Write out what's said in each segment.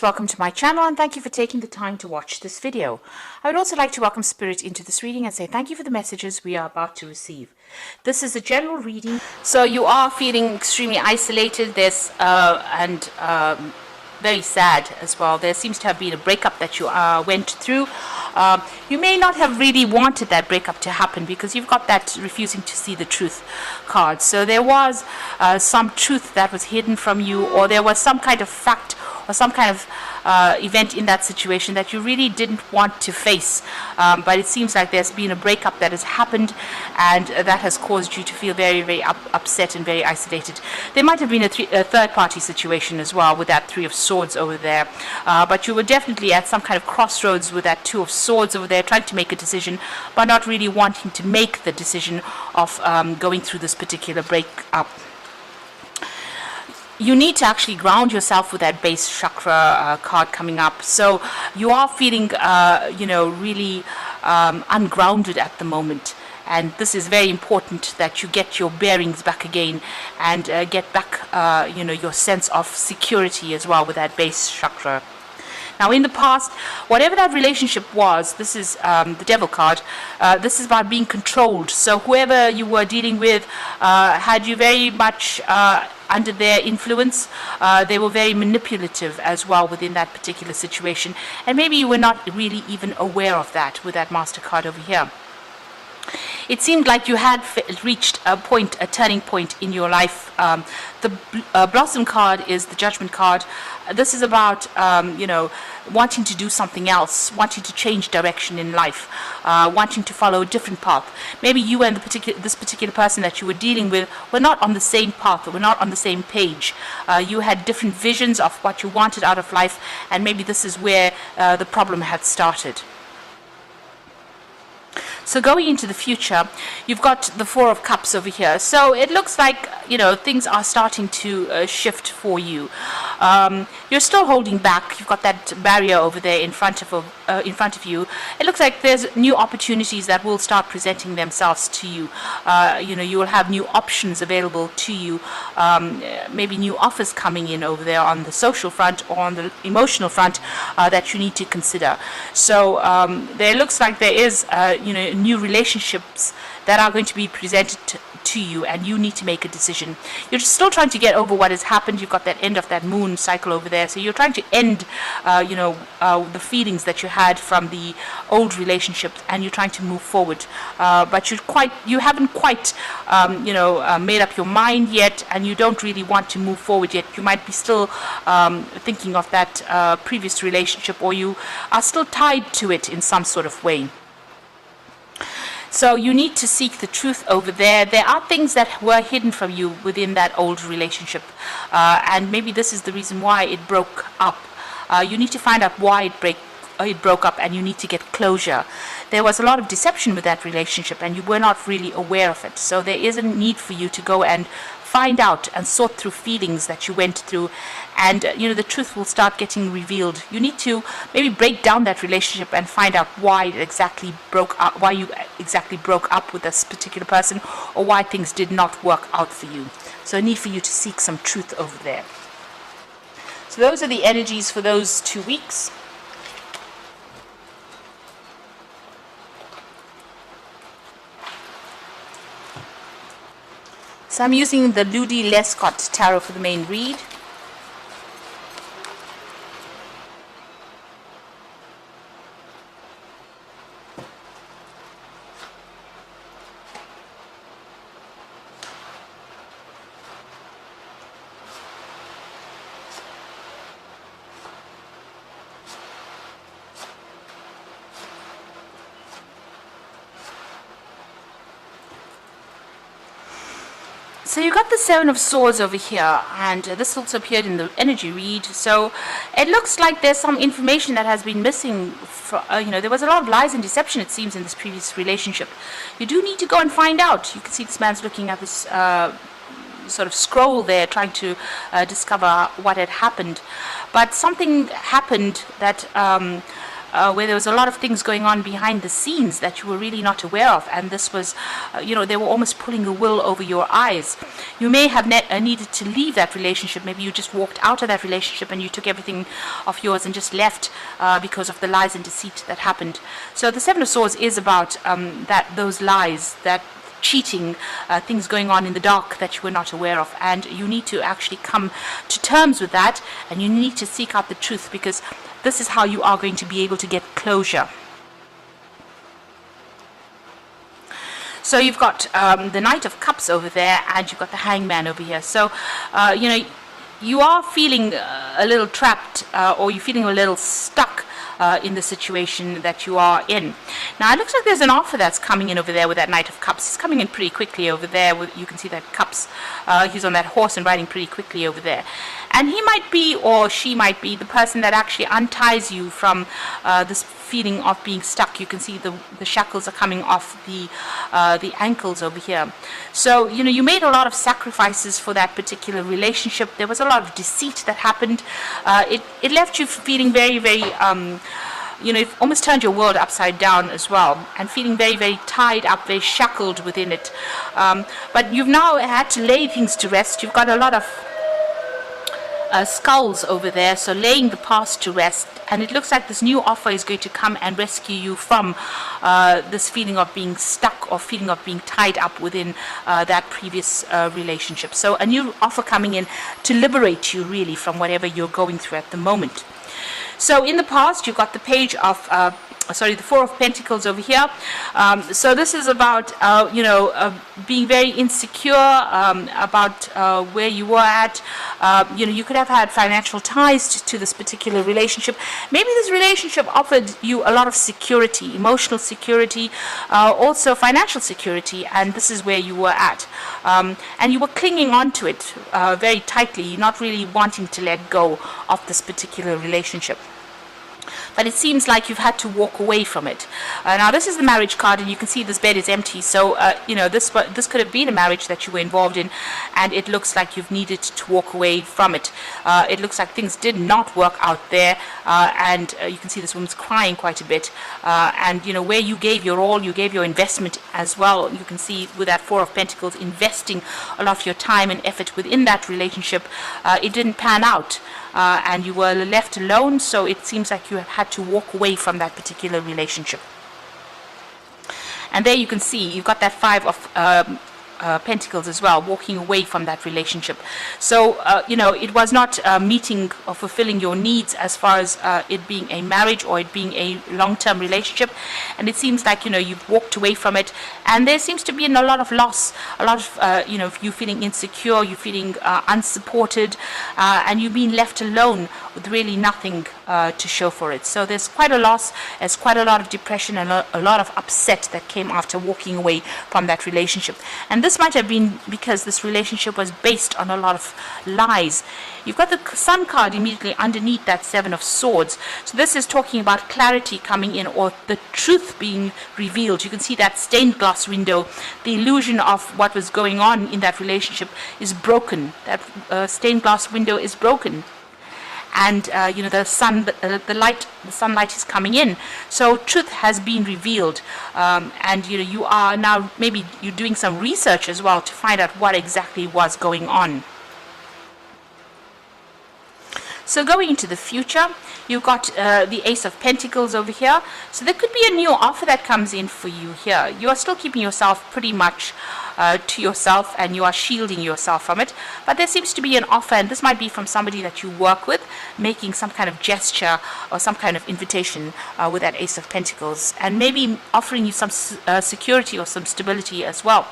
Welcome to my channel and thank you for taking the time to watch this video. I would also like to welcome Spirit into this reading and say thank you for the messages we are about to receive. This is a general reading, so you are feeling extremely isolated. And very sad as well. There seems to have been a breakup that you went through. You may not have really wanted that breakup to happen because you've got that refusing to see the truth card. So there was some truth that was hidden from you, or there was some kind of fact or some kind of event in that situation that you really didn't want to face. But it seems like there's been a breakup that has happened, and that has caused you to feel very, very upset and very isolated. There might have been a third-party situation as well with that Three of Swords over there. But you were definitely at some kind of crossroads with that Two of Swords over there, trying to make a decision, but not really wanting to make the decision of going through this particular breakup. You need to actually ground yourself with that base chakra card coming up. So you are feeling, really ungrounded at the moment. And this is very important that you get your bearings back again and get back, your sense of security as well with that base chakra. Now, in the past, whatever that relationship was, this is the Devil card, this is about being controlled. So whoever you were dealing with had you very much under their influence. They were very manipulative as well within that particular situation. And maybe you were not really even aware of that with that Master card over here. It seemed like you had reached a turning point in your life. The Blossom card is the Judgment card. This is about, wanting to do something else, wanting to change direction in life, wanting to follow a different path. Maybe you and this particular person that you were dealing with were not on the same path, or were not on the same page. You had different visions of what you wanted out of life, and maybe this is where the problem had started. So going into the future, you've got the Four of Cups over here. So it looks like, things are starting to shift for you. You're still holding back. You've got that barrier over there in front of you. It looks like there's new opportunities that will start presenting themselves to you. You will have new options available to you. Maybe new offers coming in over there on the social front or on the emotional front that you need to consider. So there looks like there is, new relationships that are going to be presented to you, and you need to make a decision. You're still trying to get over what has happened. You've got that end of that moon cycle over there, so you're trying to end the feelings that you had from the old relationships, and you're trying to move forward, but you haven't quite made up your mind yet, and you don't really want to move forward yet. You might be still thinking of that previous relationship, or you are still tied to it in some sort of way. So you need to seek the truth over there. There are things that were hidden from you within that old relationship. And maybe this is the reason why it broke up. You need to find out why it broke up, and you need to get closure. There was a lot of deception with that relationship, and you were not really aware of it. So there is a need for you to go and find out and sort through feelings that you went through, and the truth will start getting revealed. You need to maybe break down that relationship and find out why it exactly broke up, why you exactly broke up with this particular person, or why things did not work out for you. So a need for you to seek some truth over there. So those are the energies for those 2 weeks. So I'm using the Ludi Lescott Tarot for the main read. So you got the Seven of Swords over here, and this also appeared in the energy read. So it looks like there's some information that has been missing. There was a lot of lies and deception, it seems, in this previous relationship. You do need to go and find out. You can see this man's looking at this sort of scroll there, trying to discover what had happened. But something happened that where there was a lot of things going on behind the scenes that you were really not aware of, and this was, they were almost pulling the wool over your eyes. You may have needed to leave that relationship. Maybe you just walked out of that relationship and you took everything of yours and just left because of the lies and deceit that happened. So the Seven of Swords is about those lies, that cheating, things going on in the dark that you were not aware of, and you need to actually come to terms with that, and you need to seek out the truth, because this is how you are going to be able to get closure. So you've got the Knight of Cups over there, and you've got the Hangman over here. So you are feeling a little trapped, or you're feeling a little stuck in the situation that you are in. Now it looks like there's an offer that's coming in over there with that Knight of Cups. It's coming in pretty quickly over there. You can see that Cups, he's on that horse and riding pretty quickly over there. And he might be, or she might be, the person that actually unties you from this feeling of being stuck. You can see the shackles are coming off the ankles over here. So, you made a lot of sacrifices for that particular relationship. There was a lot of deceit that happened. It left you feeling very, very, it almost turned your world upside down as well, and feeling very, very tied up, very shackled within it. But you've now had to lay things to rest. You've got a lot of skulls over there, so laying the past to rest, and it looks like this new offer is going to come and rescue you from this feeling of being stuck or feeling of being tied up within that previous relationship. So a new offer coming in to liberate you really from whatever you're going through at the moment. So in the past, you've got the page of the Four of Pentacles over here. So this is about being very insecure about where you were at. You could have had financial ties to this particular relationship. Maybe this relationship offered you a lot of security, emotional security, also financial security, and this is where you were at. And you were clinging on to it very tightly, not really wanting to let go of this particular relationship. But it seems like you've had to walk away from it. Now this is the marriage card, and you can see this bed is empty. So this could have been a marriage that you were involved in, and it looks like you've needed to walk away from it. It looks like things did not work out there, and you can see this woman's crying quite a bit. And where you gave your all, you gave your investment as well. You can see with that Four of Pentacles, investing a lot of your time and effort within that relationship. It didn't pan out. And you were left alone, so it seems like you have had to walk away from that particular relationship. And there you can see you've got that Five of Pentacles as well, walking away from that relationship. So it was not meeting or fulfilling your needs as far as it being a marriage or it being a long-term relationship, and it seems like you've walked away from it, and there seems to be a lot of loss, a lot of you feeling insecure, you feeling unsupported, and you've been left alone with really nothing to show for it. So there's quite a loss, there's quite a lot of depression and a lot of upset that came after walking away from that relationship. And this might have been because this relationship was based on a lot of lies. You've got the Sun card immediately underneath that Seven of Swords. So this is talking about clarity coming in, or the truth being revealed. You can see that stained glass window. The illusion of what was going on in that relationship is broken. That stained glass window is broken. And the sunlight is coming in. So truth has been revealed, and you are now, maybe you're doing some research as well to find out what exactly was going on. So going into the future, you've got the Ace of Pentacles over here. So there could be a new offer that comes in for you here. You are still keeping yourself pretty much to yourself, and you are shielding yourself from it. But there seems to be an offer, and this might be from somebody that you work with, making some kind of gesture or some kind of invitation with that Ace of Pentacles, and maybe offering you some security or some stability as well.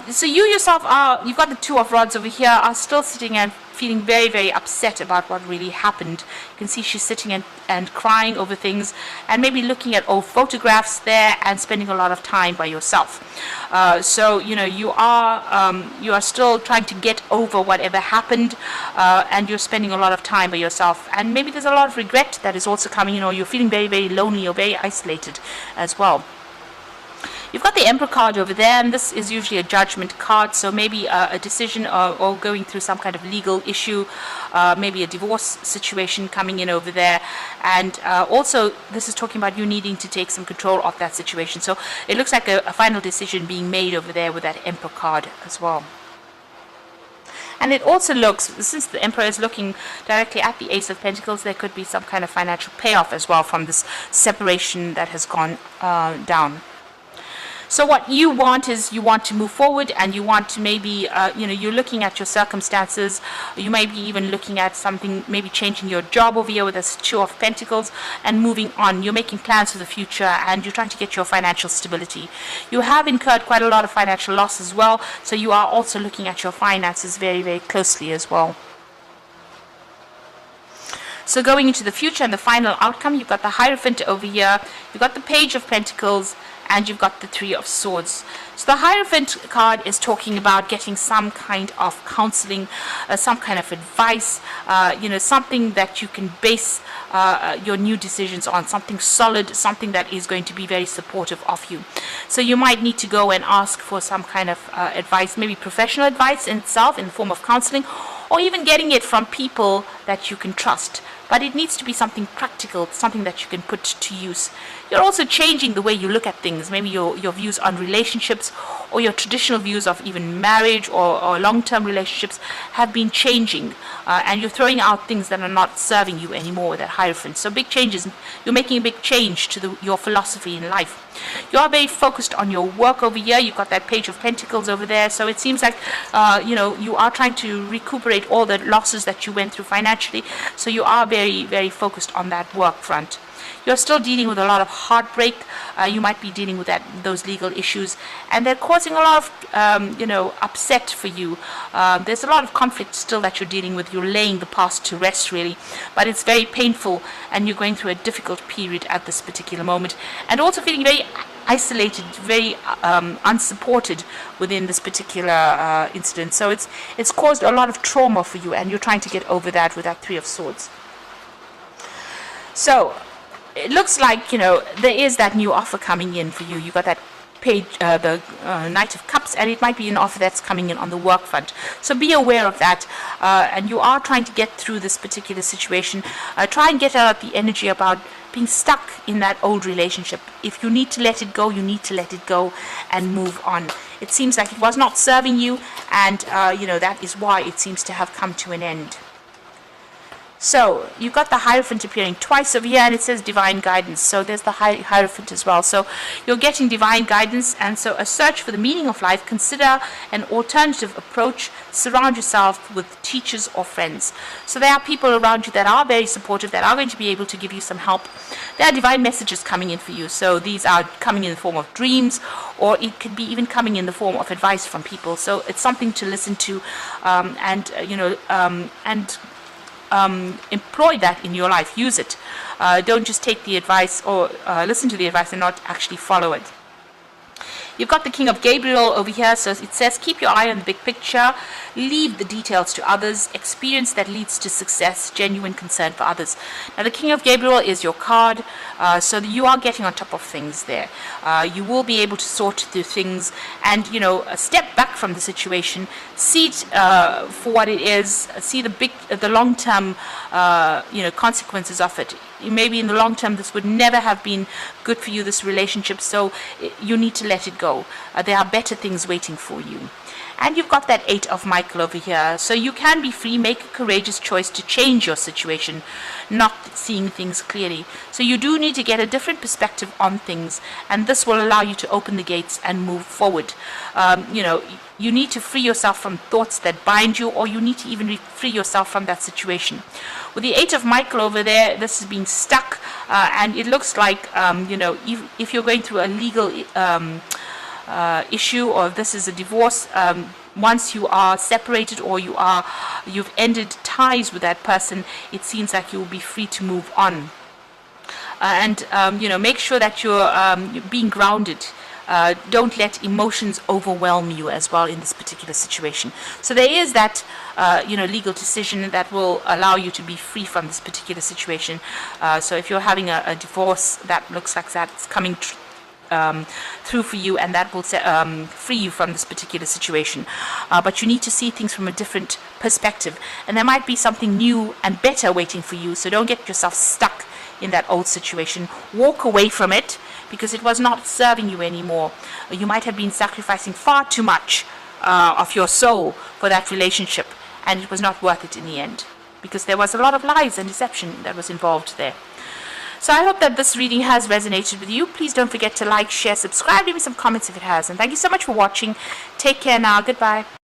So you yourself you've got the Two of Rods over here, are still sitting and feeling very, very upset about what really happened. You can see she's sitting and crying over things, and maybe looking at old photographs there and spending a lot of time by yourself. So you are still trying to get over whatever happened, and you're spending a lot of time by yourself. And maybe there's a lot of regret that is also coming in, or you're feeling very, very lonely or very isolated as well. You've got the Emperor card over there, and this is usually a judgment card, so maybe a decision or going through some kind of legal issue, maybe a divorce situation coming in over there. And also, this is talking about you needing to take some control of that situation. So it looks like a final decision being made over there with that Emperor card as well. And it also looks, since the Emperor is looking directly at the Ace of Pentacles, there could be some kind of financial payoff as well from this separation that has gone down. So what you want is you want to move forward, and you want to maybe, you're looking at your circumstances. You may be even looking at something, maybe changing your job over here with this Two of Pentacles and moving on. You're making plans for the future, and you're trying to get your financial stability. You have incurred quite a lot of financial loss as well, so you are also looking at your finances very, very closely as well. So going into the future and the final outcome, you've got the Hierophant over here, you've got the Page of Pentacles, and you've got the Three of Swords. So the Hierophant card is talking about getting some kind of counseling, some kind of advice, something that you can base your new decisions on, something solid, something that is going to be very supportive of you. So you might need to go and ask for some kind of advice, maybe professional advice in itself in the form of counseling, or even getting it from people that you can trust. But it needs to be something practical, something that you can put to use. You're also changing the way you look at things, maybe your views on relationships, or your traditional views of even marriage or long-term relationships have been changing, and you're throwing out things that are not serving you anymore with that Hierophant. So big changes, you're making a big change to your philosophy in life. You are very focused on your work over here. You've got that Page of Pentacles over there, so it seems like you are trying to recuperate all the losses that you went through financially, so you are very, very focused on that work front. You're still dealing with a lot of heartbreak. You might be dealing with those legal issues, and they're causing a lot of upset for you. There's a lot of conflict still that you're dealing with. You're laying the past to rest, really, but it's very painful, and you're going through a difficult period at this particular moment, and also feeling very isolated, very unsupported within this particular incident. So it's caused a lot of trauma for you, and you're trying to get over that with that Three of Swords. So it looks like, there is that new offer coming in for you. You got that page, the Knight of Cups, and it might be an offer that's coming in on the work front. So be aware of that, and you are trying to get through this particular situation. Try and get out the energy about being stuck in that old relationship. If you need to let it go, you need to let it go and move on. It seems like it was not serving you, and that is why it seems to have come to an end. So you've got the Hierophant appearing twice over here, and it says divine guidance. So there's the Hierophant as well. So you're getting divine guidance, and so a search for the meaning of life. Consider an alternative approach. Surround yourself with teachers or friends. So there are people around you that are very supportive, that are going to be able to give you some help. There are divine messages coming in for you. So these are coming in the form of dreams, or it could be even coming in the form of advice from people. So it's something to listen to, employ that in your life. Use it. Don't just take the advice or listen to the advice and not actually follow it. You've got the King of Gabriel over here, so it says keep your eye on the big picture, leave the details to others, experience that leads to success, genuine concern for others. Now the King of Gabriel is your card, so you are getting on top of things there. You will be able to sort through things and step back from the situation, see it for what it is, see the long-term consequences of it. Maybe in the long term this would never have been good for you, this relationship, so you need to let it go. There are better things waiting for you. And you've got that Eight of Michael over here, so you can be free, make a courageous choice to change your situation, not seeing things clearly. So you do need to get a different perspective on things, and this will allow you to open the gates and move forward. You need to free yourself from thoughts that bind you, or you need to even free yourself from that situation. With the Eight of Michael over there, this is being stuck, and it looks like, if you're going through a legal issue, or if this is a divorce, once you are separated or you've ended ties with that person, it seems like you will be free to move on. Make sure that you're being grounded. Don't let emotions overwhelm you as well in this particular situation. So there is that legal decision that will allow you to be free from this particular situation. So if you're having a divorce, that looks like that's coming through for you, and that will free you from this particular situation. But you need to see things from a different perspective, and there might be something new and better waiting for you. So don't get yourself stuck in that old situation. Walk away from it, because it was not serving you anymore. You might have been sacrificing far too much of your soul for that relationship, and it was not worth it in the end, because there was a lot of lies and deception that was involved there. So I hope that this reading has resonated with you. Please don't forget to like, share, subscribe, leave me some comments if it has. And thank you so much for watching. Take care now. Goodbye.